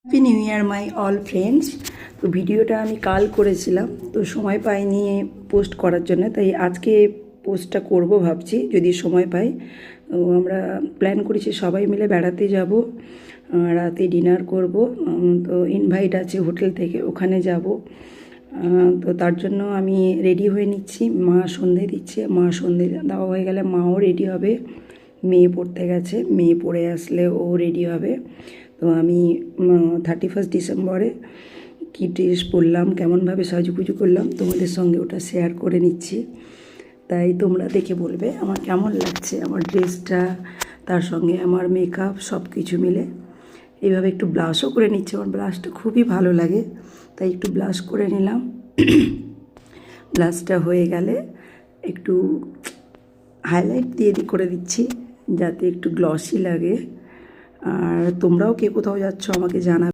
Happy new year my all friends. তো ভিডিওটা আমি কাল করেছিলাম, তো সময় পাইনি পোস্ট করার জন্য, তাই আজকে পোস্টটা করব ভাবছি যদি সময় পাই। তো আমরা প্ল্যান করেছি সবাই মিলে বেড়াতে যাব, রাতে ডিনার করব। তো ইনভাইট আছে হোটেল থেকে, ওখানে যাব। তো তার জন্য আমি রেডি হয়ে নিচ্ছি। মা সন্ধে দিচ্ছে, মা সন্ধে দেওয়া হয়ে গেলে মাও রেডি হবে। মেয়ে পড়তে গেছে, মেয়ে পড়ে আসলে ও রেডি হবে। তো আমি 31 ডিসেম্বরে কী ড্রেস পরলাম, কেমনভাবে সাজুগুজু করলাম তোমাদের সঙ্গে ওটা শেয়ার করে নিচ্ছি। তাই তোমরা দেখে বলবে আমার কেমন লাগছে আমার ড্রেসটা, তার সঙ্গে আমার মেকআপ সব কিছু মিলে। এইভাবে একটু ব্লাশও করে নিচ্ছি, আমার ব্লাশটা খুবই ভালো লাগে, তাই একটু ব্লাশ করে নিলাম। ব্লাশটা হয়ে গেলে একটু হাইলাইট দিয়ে করে দিচ্ছি যাতে একটু গ্লসি লাগে। আর তোমরাও কে কোথাও যাচ্ছ আমাকে জানাবে।